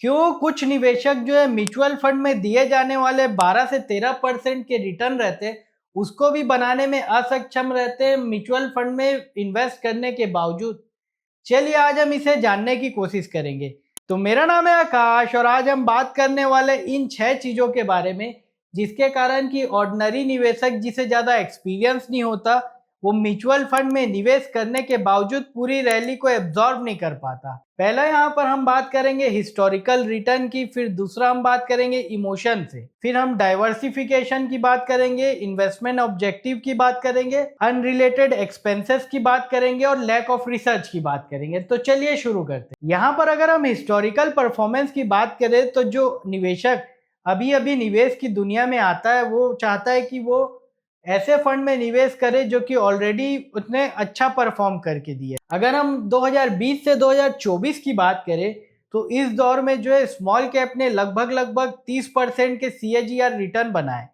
क्यों कुछ निवेशक जो है म्यूचुअल फंड में दिए जाने वाले 12 से 13% के रिटर्न रहते हैं, उसको भी बनाने में असक्षम रहते हैं म्यूचुअल फंड में इन्वेस्ट करने के बावजूद। चलिए आज हम इसे जानने की कोशिश करेंगे। तो मेरा नाम है आकाश और आज हम बात करने वाले इन 6 चीज़ों के बारे में, जिसके कारण कि ऑर्डिनरी निवेशक जिसे ज़्यादा एक्सपीरियंस नहीं होता, वो म्यूचुअल फंड में निवेश करने के बावजूद पूरी रैली को एब्जॉर्ब नहीं कर पाता। पहला यहाँ पर हम बात करेंगे हिस्टोरिकल रिटर्न की, फिर दूसरा हम बात करेंगे इमोशन से, फिर हम डाइवर्सिफिकेशन की बात करेंगे, इन्वेस्टमेंट ऑब्जेक्टिव की बात करेंगे, अनरिलेटेड एक्सपेंसेस की बात करेंगे और लैक ऑफ रिसर्च की बात करेंगे। तो चलिए शुरू करते हैं। यहाँ पर अगर हम हिस्टोरिकल परफॉर्मेंस की बात करें तो जो निवेशक अभी अभी निवेश की दुनिया में आता है, वो चाहता है कि वो ऐसे फंड में निवेश करें जो कि ऑलरेडी उतने अच्छा परफॉर्म करके दिए। अगर हम 2020 से 2024 की बात करें तो इस दौर में जो है स्मॉल कैप ने लगभग 30% के सीएजीआर रिटर्न बनाए,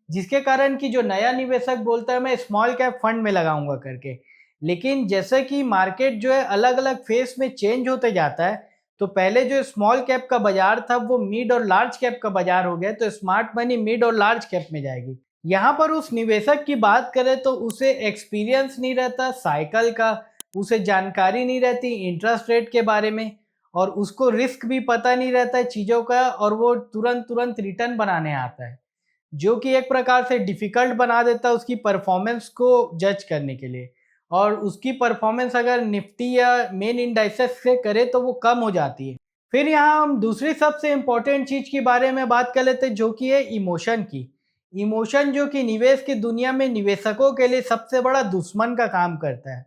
जिसके कारण कि जो नया निवेशक बोलता है मैं स्मॉल कैप फंड में लगाऊंगा करके, लेकिन जैसे कि मार्केट जो है अलग अलग फेस में चेंज होते जाता है, तो पहले जो स्मॉल कैप का बाजार था वो मिड और लार्ज कैप का बाजार हो गया। तो स्मार्ट मनी मिड और लार्ज कैप में जाएगी। यहाँ पर उस निवेशक की बात करें तो उसे एक्सपीरियंस नहीं रहता साइकिल का, उसे जानकारी नहीं रहती इंटरेस्ट रेट के बारे में, और उसको रिस्क भी पता नहीं रहता है चीज़ों का, और वो तुरंत तुरंत रिटर्न बनाने आता है, जो कि एक प्रकार से डिफ़िकल्ट बना देता है उसकी परफॉर्मेंस को जज करने के लिए। और उसकी परफॉर्मेंस अगर निफ्टी या मेन इंडाइसेस से करे तो वो कम हो जाती है। फिर यहाँ हम दूसरी सबसे इम्पोर्टेंट चीज़ के बारे में बात कर लेते हैं, जो कि है इमोशन की। इमोशन जो कि निवेश की दुनिया में निवेशकों के लिए सबसे बड़ा दुश्मन का काम करता है।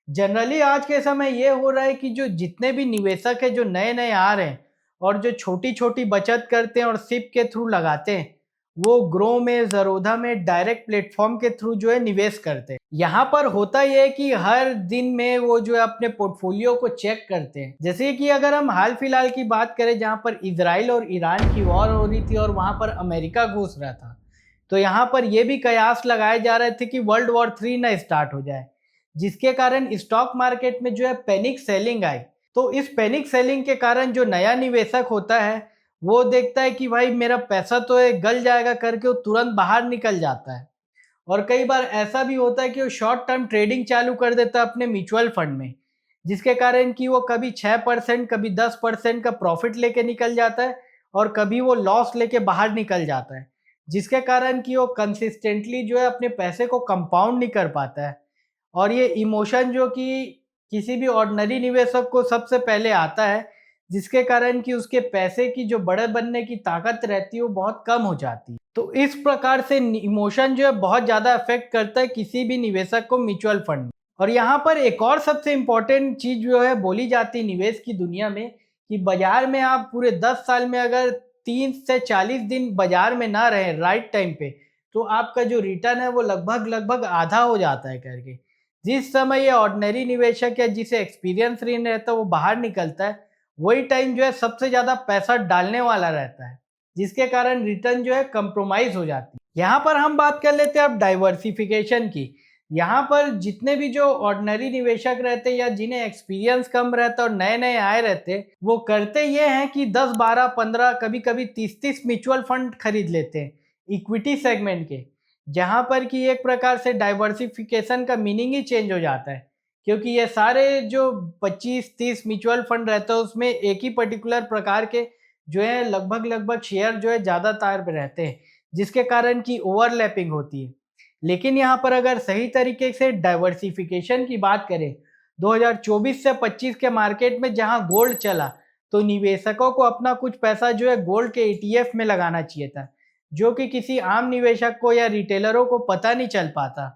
जनरली आज के समय ये हो रहा है कि जो जितने भी निवेशक हैं जो नए-नए आ रहे हैं और जो छोटी-छोटी बचत करते हैं और सिप के थ्रू लगाते हैं, वो ग्रो में, ज़रोधा में डायरेक्ट प्लेटफ़ॉर्म के थ्रू जो है निवेश करते हैं। यहाँ पर होता ये है कि हर दिन में वो जो है अपने पोर्टफोलियो को चेक करते हैं। जैसे कि अगर हम हाल-फिलहाल की बात करें जहाँ पर इज़राइल और ईरान की वॉर हो रही थी और वहाँ पर अमेरिका घुस रहा था, तो यहाँ पर ये भी कयास लगाए जा रहे थे कि वर्ल्ड वॉर 3 ना स्टार्ट हो जाए, जिसके कारण स्टॉक मार्केट में जो है पैनिक सेलिंग आई। तो इस पैनिक सेलिंग के कारण जो नया निवेशक होता है, वो देखता है कि भाई मेरा पैसा तो है गल जाएगा करके वो तुरंत बाहर निकल जाता है। और कई बार ऐसा भी होता है कि वो शॉर्ट टर्म ट्रेडिंग चालू कर देता है अपने म्यूचुअल फंड में, जिसके कारण कि वो कभी 6% कभी 10% का प्रॉफिट लेके निकल जाता है और कभी वो लॉस लेके बाहर निकल जाता है, जिसके कारण कि वो कंसिस्टेंटली जो है अपने पैसे को कंपाउंड नहीं कर पाता है। और ये इमोशन जो कि किसी भी ऑर्डिनरी निवेशक को सबसे पहले आता है, जिसके कारण कि उसके पैसे की जो बड़े बनने की ताकत रहती है वो बहुत कम हो जाती है। तो इस प्रकार से इमोशन जो है बहुत ज़्यादा अफेक्ट करता है किसी भी निवेशक को म्यूचुअल फंड में। और यहाँ पर एक और सबसे इम्पोर्टेंट चीज़ जो है बोली जाती है निवेश की दुनिया में, कि बाजार में आप पूरे 10 साल में अगर 30 से 40 दिन बाजार में ना रहे राइट टाइम पे, तो आपका जो रिटर्न है वो लगभग आधा हो जाता है करके। जिस समय ये ऑर्डिनरी निवेशक है जिसे एक्सपीरियंस नहीं रहता वो बाहर निकलता है, वही टाइम जो है सबसे ज़्यादा पैसा डालने वाला रहता है, जिसके कारण रिटर्न जो है कंप्रोमाइज़ हो जाती है। यहाँ पर हम बात कर लेते हैं अब डाइवर्सिफिकेशन की। यहाँ पर जितने भी जो ऑर्डिनरी निवेशक रहते हैं या जिन्हें एक्सपीरियंस कम रहता है और नए-नए आए रहते हैं, वो करते ये हैं कि 10, 12, 15 कभी-कभी 30-30 म्यूचुअल फंड खरीद लेते हैं, इक्विटी सेगमेंट के। जहाँ पर कि एक प्रकार से डाइवर्सिफिकेशन का मीनिंग ही चेंज हो जाता है, क्योंकि ये सारे जो 25-30 म्यूचुअल फंड रहते हैं उसमें एक ही पर्टिकुलर प्रकार के जो है लगभग शेयर जो है ज़्यादातर पे रहते हैं, जिसके कारण कि ओवरलैपिंग होती है। लेकिन यहाँ पर अगर सही तरीके से डाइवर्सिफिकेशन की बात करें, 2024 से 25 के मार्केट में जहाँ गोल्ड चला, तो निवेशकों को अपना कुछ पैसा जो है गोल्ड के ईटीएफ में लगाना चाहिए था, जो कि किसी आम निवेशक को या रिटेलरों को पता नहीं चल पाता,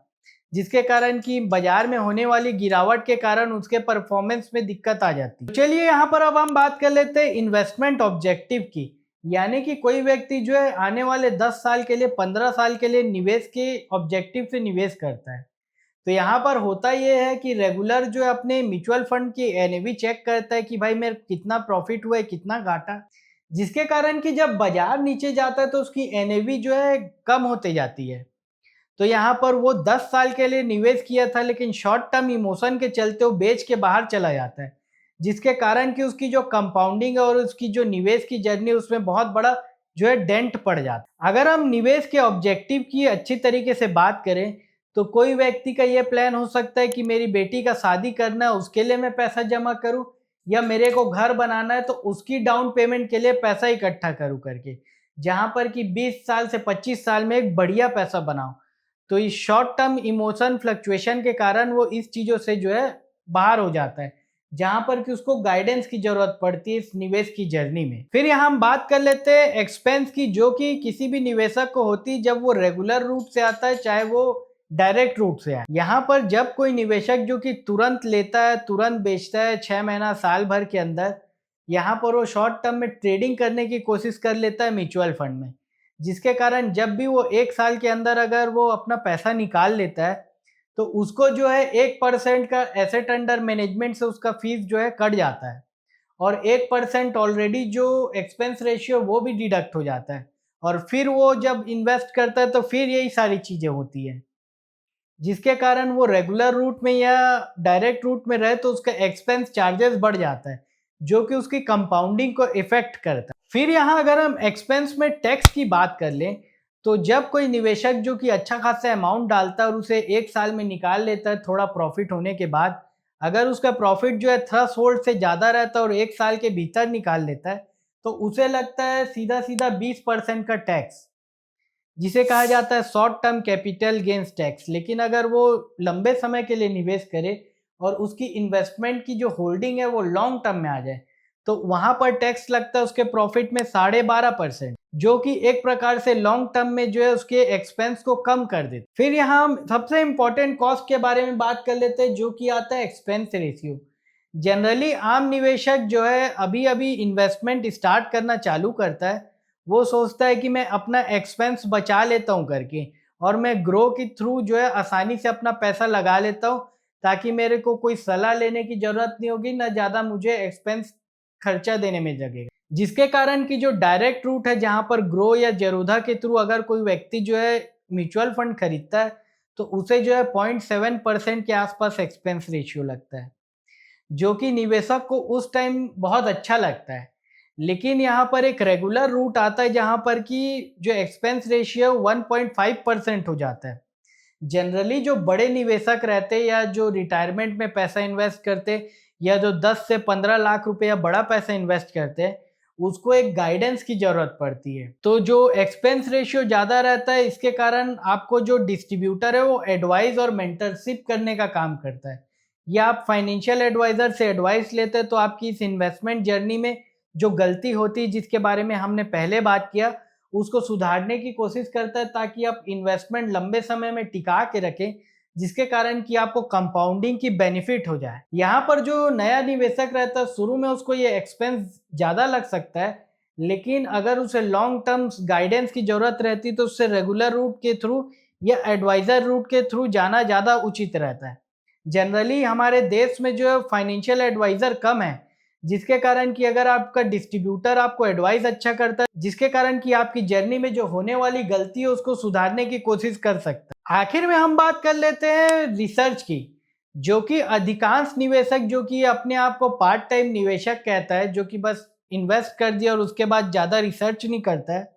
जिसके कारण कि बाजार में होने वाली गिरावट के कारण उसके परफॉर्मेंस में दिक्कत आ जाती है। चलिए यहाँ पर अब हम बात कर लेते हैं इन्वेस्टमेंट ऑब्जेक्टिव की, यानी कि कोई व्यक्ति जो है आने वाले 10 साल के लिए, 15 साल के लिए निवेश के ऑब्जेक्टिव से निवेश करता है। तो यहाँ पर होता ये है कि रेगुलर जो है अपने म्यूचुअल फंड की एनएवी चेक करता है कि भाई मेरा कितना प्रॉफिट हुआ है, कितना घाटा, जिसके कारण कि जब बाजार नीचे जाता है तो उसकी एनएवी जो है कम होते जाती है। तो यहाँ पर वो 10 साल के लिए निवेश किया था, लेकिन शॉर्ट टर्म इमोशन के चलते वो बेच के बाहर चला जाता है, जिसके कारण कि उसकी जो कंपाउंडिंग है और उसकी जो निवेश की जर्नी उसमें बहुत बड़ा जो है डेंट पड़ जाता है। अगर हम निवेश के ऑब्जेक्टिव की अच्छी तरीके से बात करें तो कोई व्यक्ति का ये प्लान हो सकता है कि मेरी बेटी का शादी करना है उसके लिए मैं पैसा जमा करूं, या मेरे को घर बनाना है तो उसकी डाउन पेमेंट के लिए पैसा इकट्ठा करूं करके, जहां पर कि 20 साल से 25 साल में एक बढ़िया पैसा बनाऊं। तो इस शॉर्ट टर्म इमोशन फ्लक्चुएशन के कारण वो इस चीज़ों से जो है बाहर हो जाता है, जहाँ पर कि उसको गाइडेंस की ज़रूरत पड़ती है इस निवेश की जर्नी में। फिर यहाँ हम बात कर लेते हैं एक्सपेंस की, जो कि किसी भी निवेशक को होती है जब वो रेगुलर रूट से आता है, चाहे वो डायरेक्ट रूट से आए। यहाँ पर जब कोई निवेशक जो कि तुरंत लेता है, तुरंत बेचता है 6 महीना, साल भर के अंदर, यहाँ पर वो शॉर्ट टर्म में ट्रेडिंग करने की कोशिश कर लेता है म्यूचुअल फंड में। जिसके कारण जब भी वो 1 साल के अंदर अगर वो अपना पैसा निकाल लेता है, तो उसको जो है 1% का एसेट अंडर मैनेजमेंट से उसका फीस जो है कट जाता है, और 1% ऑलरेडी जो एक्सपेंस रेशियो वो भी डिडक्ट हो जाता है, और फिर वो जब इन्वेस्ट करता है तो फिर यही सारी चीज़ें होती हैं। जिसके कारण वो रेगुलर रूट में या डायरेक्ट रूट में रहे तो उसका एक्सपेंस चार्जेस बढ़ जाता है, जो कि उसकी कंपाउंडिंग को इफेक्ट करता है। फिर यहाँ अगर हम एक्सपेंस में टैक्स की बात कर लें, तो जब कोई निवेशक जो कि अच्छा खासा अमाउंट डालता है और उसे 1 साल में निकाल लेता है थोड़ा प्रॉफिट होने के बाद, अगर उसका प्रॉफिट जो है थ्रेशोल्ड से ज़्यादा रहता है और 1 साल के भीतर निकाल लेता है, तो उसे लगता है सीधा-सीधा 20% का टैक्स, जिसे कहा जाता है short term capital gains tax. लेकिन अगर वो लंबे समय के लिए निवेश करे और उसकी इन्वेस्टमेंट की जो होल्डिंग है वो लॉन्ग टर्म में आ जाए, तो वहां पर टैक्स लगता है उसके प्रॉफिट में 12.5%, जो कि एक प्रकार से लॉन्ग टर्म में जो है उसके एक्सपेंस को कम कर देते। फिर यहाँ हम सबसे इंपॉर्टेंट कॉस्ट के बारे में बात कर लेते हैं, जो कि आता है एक्सपेंस रेशियो। जनरली आम निवेशक जो है अभी अभी इन्वेस्टमेंट स्टार्ट करना चालू करता है, वो सोचता है कि मैं अपना एक्सपेंस बचा लेता हूँ करके, और मैं ग्रो के थ्रू जो है आसानी से अपना पैसा लगा लेता हूँ, ताकि मेरे को कोई सलाह लेने की ज़रूरत नहीं होगी, ना ज़्यादा मुझे एक्सपेंस खर्चा देने में लगेगा। जिसके कारण कि जो डायरेक्ट रूट है जहाँ पर ग्रो या ज़ेरोधा के थ्रू अगर कोई व्यक्ति जो है म्यूचुअल फंड खरीदता है, तो उसे जो है 0.7% के आसपास एक्सपेंस रेशियो लगता है, जो कि निवेशक को उस टाइम बहुत अच्छा लगता है। लेकिन यहाँ पर एक रेगुलर रूट आता है जहाँ पर कि जो एक्सपेंस रेशियो 1.5% हो जाता है। जनरली जो बड़े निवेशक रहते हैं या जो रिटायरमेंट में पैसा इन्वेस्ट करते हैं, या जो 10 से 15 लाख रुपए या बड़ा पैसा इन्वेस्ट करते हैं, उसको एक गाइडेंस की ज़रूरत पड़ती है। तो जो एक्सपेंस रेशियो ज़्यादा रहता है, इसके कारण आपको जो डिस्ट्रीब्यूटर है वो एडवाइस और मेंटरशिप करने का काम करता है, या आप फाइनेंशियल एडवाइज़र से एडवाइस लेते हैं तो आपकी इस इन्वेस्टमेंट जर्नी में जो गलती होती है जिसके बारे में हमने पहले बात किया, उसको सुधारने की कोशिश करता है, ताकि आप इन्वेस्टमेंट लंबे समय में टिका के रखें, जिसके कारण कि आपको कंपाउंडिंग की बेनिफिट हो जाए। यहाँ पर जो नया निवेशक रहता है शुरू में उसको ये एक्सपेंस ज़्यादा लग सकता है, लेकिन अगर उसे लॉन्ग टर्म गाइडेंस की ज़रूरत रहती तो उससे रेगुलर रूट के थ्रू या एडवाइज़र रूट के थ्रू जाना ज़्यादा उचित रहता है। जनरली हमारे देश में जो है फाइनेंशियल एडवाइज़र कम है, जिसके कारण कि अगर आपका डिस्ट्रीब्यूटर आपको एडवाइस अच्छा करता है, जिसके कारण कि आपकी जर्नी में जो होने वाली गलती है उसको सुधारने की कोशिश कर सकता है। आखिर में हम बात कर लेते हैं रिसर्च की, जो कि अधिकांश निवेशक जो कि अपने आप को पार्ट टाइम निवेशक कहता है, जो कि बस इन्वेस्ट कर दिया और उसके बाद ज़्यादा रिसर्च नहीं करता है,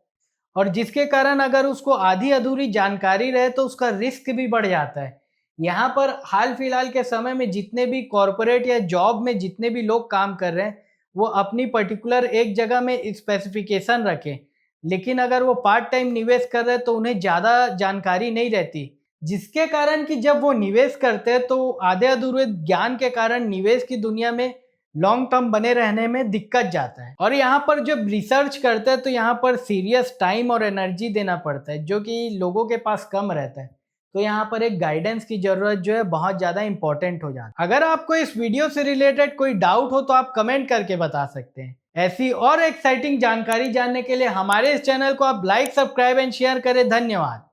और जिसके कारण अगर उसको आधी अधूरी जानकारी रहे तो उसका रिस्क भी बढ़ जाता है। यहाँ पर हाल फिलहाल के समय में जितने भी कॉरपोरेट या जॉब में जितने भी लोग काम कर रहे हैं, वो अपनी पर्टिकुलर एक जगह में स्पेसिफिकेशन रखें, लेकिन अगर वो पार्ट टाइम निवेश कर रहे हैं तो उन्हें ज़्यादा जानकारी नहीं रहती, जिसके कारण कि जब वो निवेश करते हैं तो आधे अधूरे ज्ञान के कारण निवेश की दुनिया में लॉन्ग टर्म बने रहने में दिक्कत जाता है। और यहाँ पर जब रिसर्च करते हैं तो यहाँ पर सीरियस टाइम और एनर्जी देना पड़ता है, जो कि लोगों के पास कम रहता है। तो यहाँ पर एक गाइडेंस की ज़रूरत जो है बहुत ज़्यादा इंपॉर्टेंट हो जाती है। अगर आपको इस वीडियो से रिलेटेड कोई डाउट हो तो आप कमेंट करके बता सकते हैं। ऐसी और एक्साइटिंग जानकारी जानने के लिए हमारे इस चैनल को आप लाइक, सब्सक्राइब एंड शेयर करें। धन्यवाद।